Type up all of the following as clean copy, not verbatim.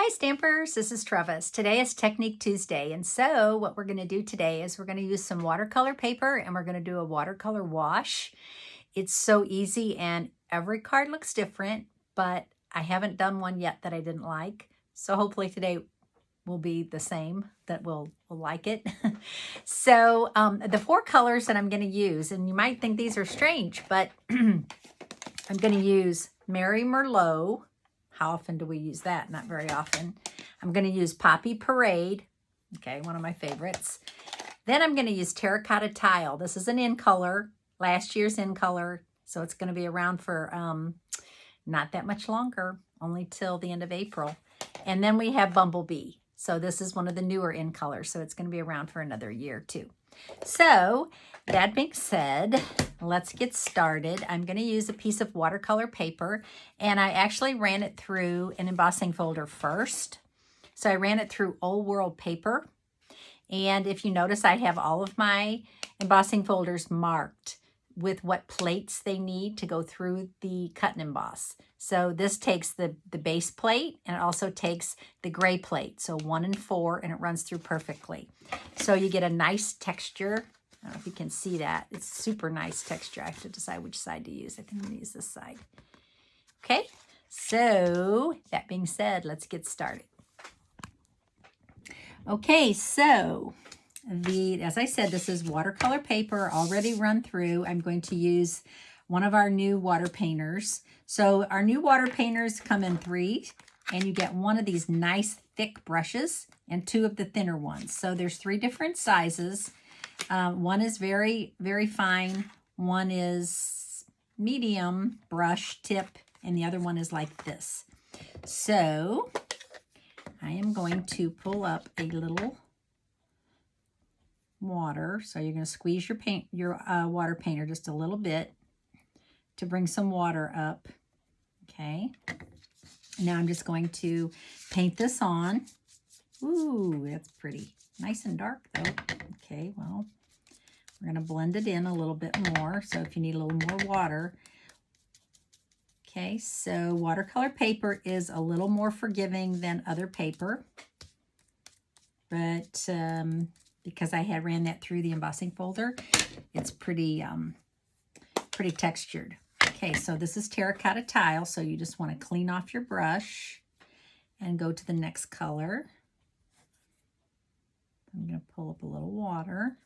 Hi Stampers, this is Trevis. Today is Technique Tuesday, and so what we're going to do today is we're going to use some watercolor paper and we're going to do a watercolor wash. It's so easy and every card looks different, but I haven't done one yet that I didn't like. So hopefully today will be the same, that we'll like it. So the four colors that I'm going to use, and you might think these are strange, but I'm going to use Merlot. How often do we use that? Not very often. I'm going to use Poppy Parade. Okay, one of my favorites. Then I'm going to use Terracotta Tile. This is an in color, last year's in color. So it's going to be around for not that much longer, only till the end of April. And then we have Bumblebee. So this is one of the newer in colors. So it's going to be around for another year too. So that being said, let's get started. I'm going to use a piece of watercolor paper, and I actually ran it through an embossing folder first. So I ran it through Old World paper. And if you notice, I have all of my embossing folders marked with what plates they need to go through the cut and emboss. So this takes the base plate, and it also takes the gray plate. So 1 and 4, and it runs through perfectly. So you get a nice texture. I don't know if you can see that. It's super nice texture. I have to decide which side to use. I think I'm going to use this side. Okay, so that being said, let's get started. Okay, so as I said, this is watercolor paper already run through. I'm going to use one of our new water painters. So our new water painters come in 3, and you get one of these nice thick brushes and 2 of the thinner ones. So there's 3 different sizes. One is very, very fine. One is medium brush tip, and the other one is like this. So I am going to pull up a little water. So you're going to squeeze your water painter just a little bit to bring some water up. Okay. Now I'm just going to paint this on. Ooh, that's pretty. Nice and dark though. Okay, well, we're going to blend it in a little bit more. So if you need a little more water. Okay, so watercolor paper is a little more forgiving than other paper. But because I had ran that through the embossing folder, it's pretty textured. Okay, so this is Terracotta Tile, so you just want to clean off your brush and go to the next color. I'm going to pull up a little water.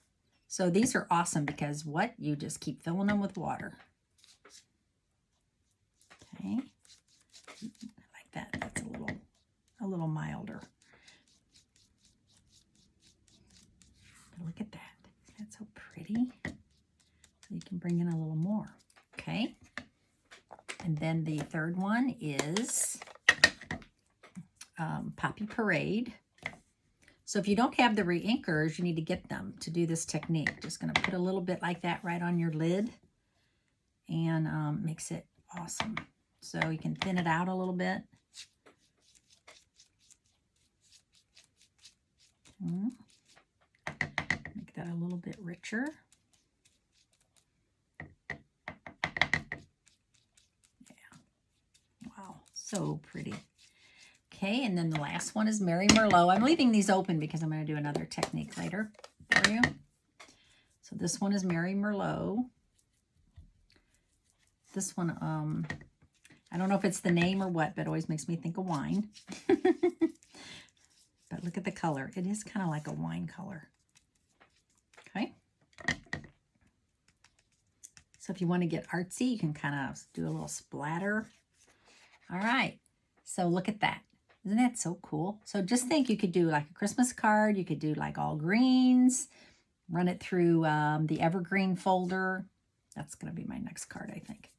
So these are awesome because you just keep filling them with water. Okay, like that. That's a little milder. Look at that. That's so pretty. So you can bring in a little more. Okay. And then the third one is Poppy Parade. So if you don't have the re-inkers, you need to get them to do this technique. Just going to put a little bit like that right on your lid, and makes it awesome. So you can thin it out a little bit. Make that a little bit richer. Yeah. Wow, so pretty. Okay, and then the last one is Merlot. I'm leaving these open because I'm going to do another technique later for you. So this one is Merlot. This one, I don't know if it's the name or what, but it always makes me think of wine. But look at the color. It is kind of like a wine color. Okay. So if you want to get artsy, you can kind of do a little splatter. All right. So look at that. Isn't that so cool? So just think, you could do like a Christmas card. You could do like all greens. Run it through the evergreen folder. That's going to be my next card, I think.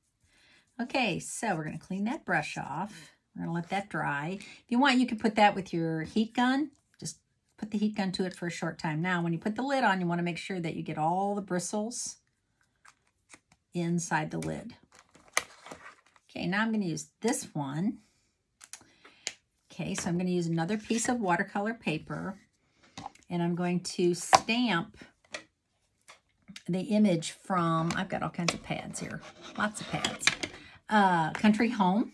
Okay, so we're going to clean that brush off. We're going to let that dry. If you want, you could put that with your heat gun. Just put the heat gun to it for a short time. Now, when you put the lid on, you want to make sure that you get all the bristles inside the lid. Okay, now I'm going to use this one. Okay, so I'm going to use another piece of watercolor paper, and I'm going to stamp the image from, I've got all kinds of pads here, lots of pads, Country Home.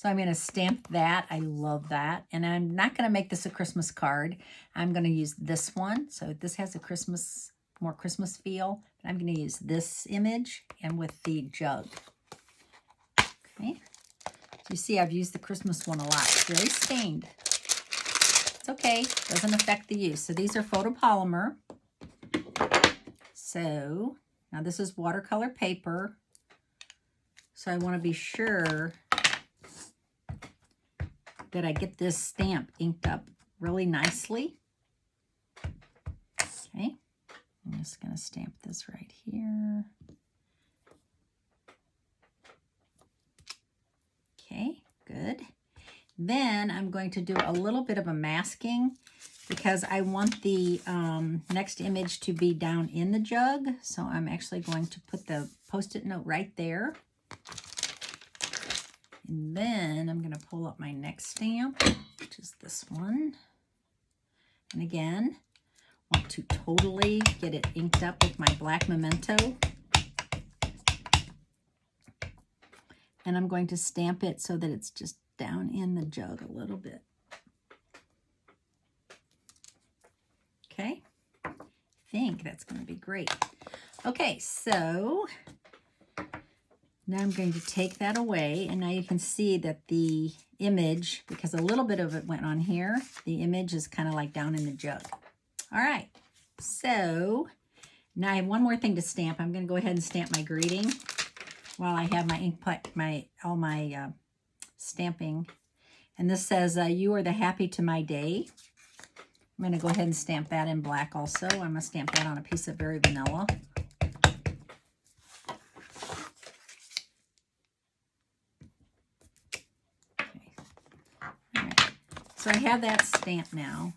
So I'm going to stamp that. I love that. And I'm not going to make this a Christmas card. I'm going to use this one. So this has a more Christmas feel. I'm going to use this image and with the jug. Okay. So you see I've used the Christmas one a lot. It's very stained. It's okay. Doesn't affect the use. So these are photopolymer. So now this is watercolor paper. So I want to be sure that I get this stamp inked up really nicely. Okay, I'm just going to stamp this right here. Okay, good. Then I'm going to do a little bit of a masking because I want the next image to be down in the jug. So I'm actually going to put the Post-it note right there. And then I'm going to pull up my next stamp, which is this one. And again, want to totally get it inked up with my black memento. And I'm going to stamp it so that it's just down in the jug a little bit. Okay, I think that's going to be great. Okay, so now I'm going to take that away, and now you can see that the image, because a little bit of it went on here, the image is kind of like down in the jug. All right, so now I have one more thing to stamp. I'm going to go ahead and stamp my greeting while I have my ink, all my stamping. And this says, "You are the happy to my day." I'm going to go ahead and stamp that in black also. I'm going to stamp that on a piece of Very Vanilla. So I have that stamped now,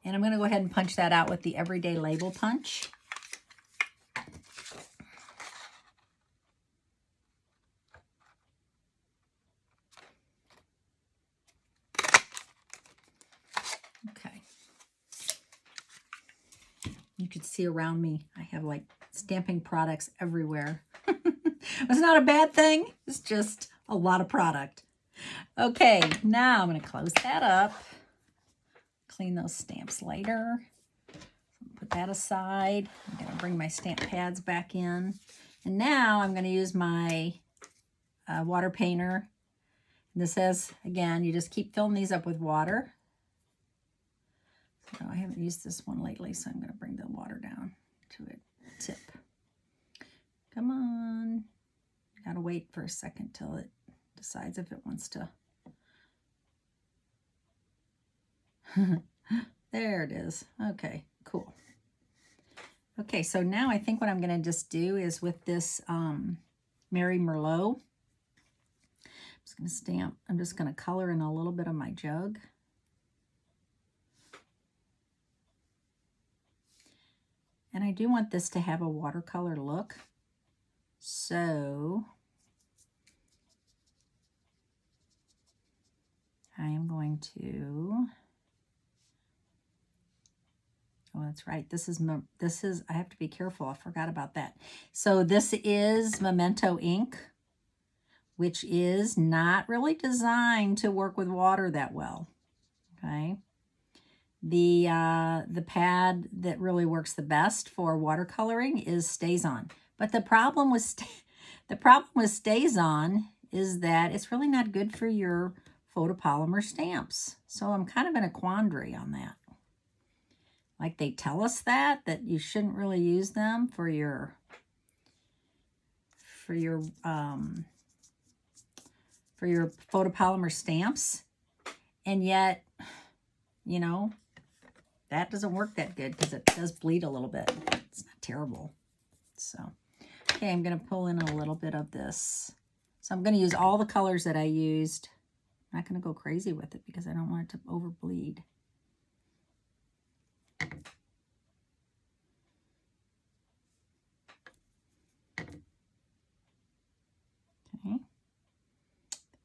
and I'm going to go ahead and punch that out with the Everyday Label Punch. Okay. You can see around me, I have like stamping products everywhere. It's not a bad thing. It's just a lot of product. Okay, now I'm going to close that up. Clean those stamps later. Put that aside. I'm going to bring my stamp pads back in. And now I'm going to use my water painter. And this says, again, you just keep filling these up with water. So I haven't used this one lately, so I'm going to bring the water down to a tip. Come on. Got to wait for a second till it decides if it wants to. There it is. Okay, cool. Okay, so now I think what I'm going to just do is with this Merry Merlot, I'm just going to color in a little bit of my jug. And I do want this to have a watercolor look. So I am going to, oh, that's right. This is, I have to be careful. I forgot about that. So this is Memento ink, which is not really designed to work with water that well. Okay. The pad that really works the best for watercoloring is StazOn. But the problem with StazOn is that it's really not good for your photopolymer stamps. So I'm kind of in a quandary on that. Like they tell us that you shouldn't really use them for your photopolymer stamps, and yet, you know, that doesn't work that good because it does bleed a little bit. It's not terrible. So, okay, I'm going to pull in a little bit of this. So I'm going to use all the colors that I used. I'm not going to go crazy with it because I don't want it to overbleed. Okay,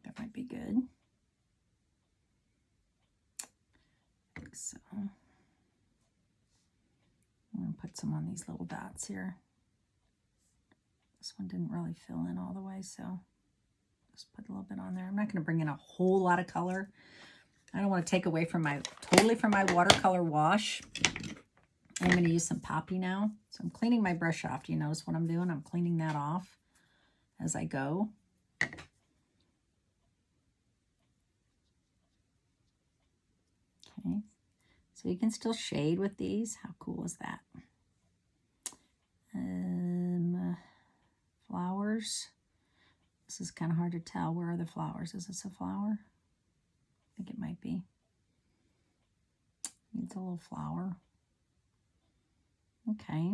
that might be good. I think so. I'm going to put some on these little dots here. This one didn't really fill in all the way, so Just put a little bit on there. I'm not going to bring in a whole lot of color. I don't want to take away from my, totally from my watercolor wash. I'm going to use some poppy now. So I'm cleaning my brush off. Do you notice what I'm doing? I'm cleaning that off as I go. Okay. So you can still shade with these. How cool is that? Flowers. This is kind of hard to tell. Where are the flowers? Is this a flower? I think it might be. Needs a little flower. Okay.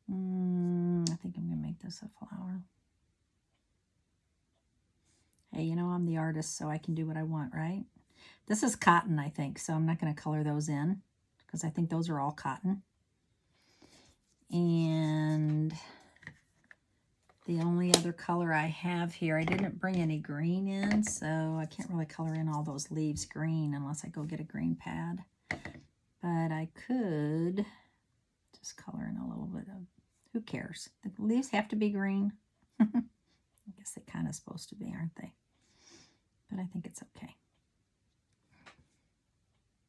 I think I'm going to make this a flower. Hey, you know, I'm the artist, so I can do what I want, right? This is cotton, I think, so I'm not going to color those in because I think those are all cotton. And the only other color I have here, I didn't bring any green in, so I can't really color in all those leaves green unless I go get a green pad. But I could just color in a little bit of, who cares? The leaves have to be green. I guess they kind of supposed to be, aren't they? But I think it's okay.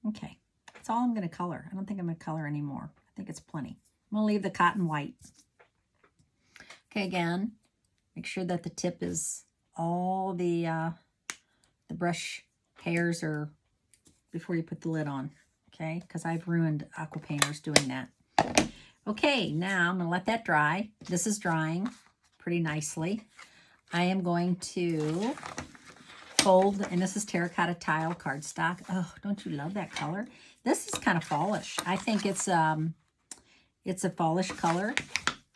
Okay, that's all I'm going to color. I don't think I'm going to color anymore. I think it's plenty. I'm going to leave the cotton white. Okay, again, make sure that the tip is all the brush hairs are before you put the lid on. Okay, because I've ruined aqua painters doing that. Okay, now I'm going to let that dry. This is drying pretty nicely. I am going to fold, and this is terracotta tile cardstock. Oh, don't you love that color? This is kind of fallish. I think it's a fallish color.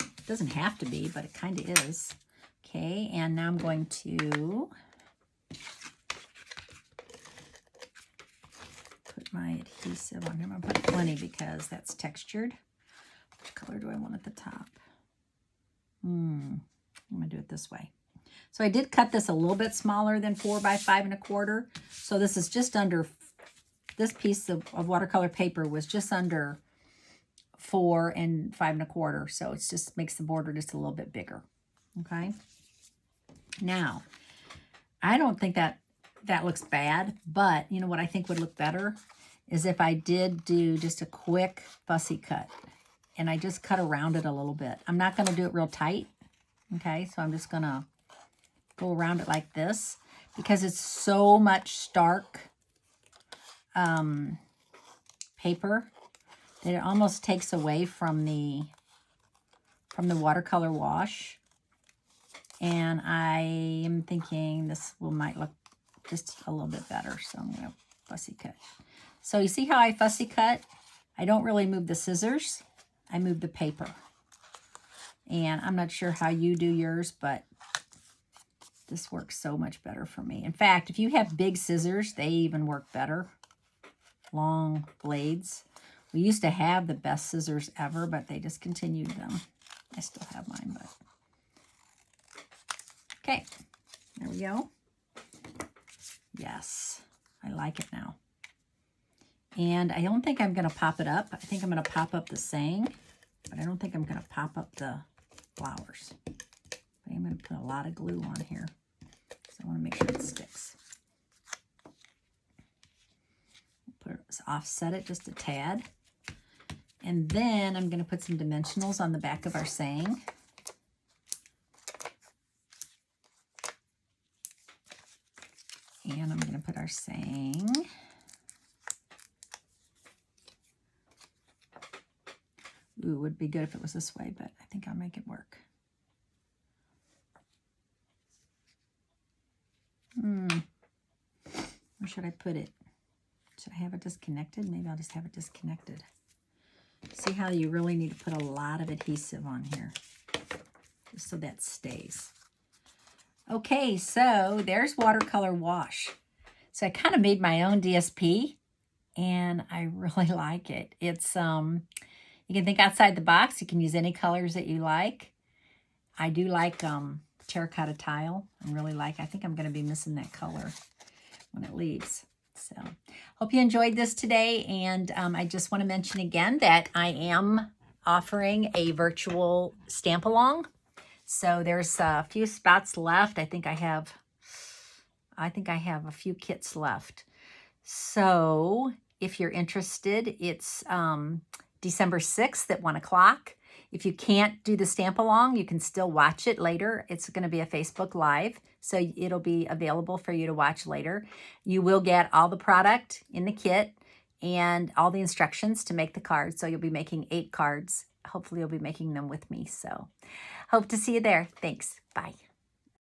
It doesn't have to be, but it kind of is. Okay, and now I'm going to put my adhesive on here. I'm going to put plenty because that's textured. Which color do I want at the top? I'm going to do it this way. So I did cut this a little bit smaller than 4 by 5 1/4. So this is just under, this piece of watercolor paper was just under 4 and 5 1/4. So it's just makes the border just a little bit bigger. Okay. Now, I don't think that looks bad, but you know what I think would look better is if I did do just a quick fussy cut and I just cut around it a little bit. I'm not going to do it real tight. Okay. So I'm just going to go around it like this because it's so much stark paper that it almost takes away from the watercolor wash. And I am thinking this might look just a little bit better. So I'm going to fussy cut. So you see how I fussy cut? I don't really move the scissors. I move the paper. And I'm not sure how you do yours, but this works so much better for me. In fact, if you have big scissors, they even work better. Long blades. We used to have the best scissors ever, but they discontinued them. I still have mine, but. Okay, there we go. Yes, I like it now. And I don't think I'm going to pop it up. I think I'm going to pop up the saying, but I don't think I'm going to pop up the flowers. I'm going to put a lot of glue on here, so I want to make sure it sticks. Offset it just a tad. And then I'm going to put some dimensionals on the back of our saying. And I'm going to put our saying. Ooh, it would be good if it was this way, but I think I'll make it work. Where should I put it? Should I have it disconnected? Maybe I'll just have it disconnected. See how you really need to put a lot of adhesive on here, just so that stays. Okay, so there's watercolor wash. So I kind of made my own DSP, and I really like it. It's you can think outside the box. You can use any colors that you like. I do like terracotta tile. I think I'm going to be missing that color when it leaves. So hope you enjoyed this today. And I just want to mention again that I am offering a virtual stamp along. So there's a few spots left. I think I have a few kits left. So if you're interested, it's December 6th at 1 o'clock. If you can't do the stamp along, you can still watch it later. It's going to be a Facebook Live, so it'll be available for you to watch later. You will get all the product in the kit and all the instructions to make the cards. So you'll be making 8 cards. Hopefully you'll be making them with me. So hope to see you there. Thanks. Bye.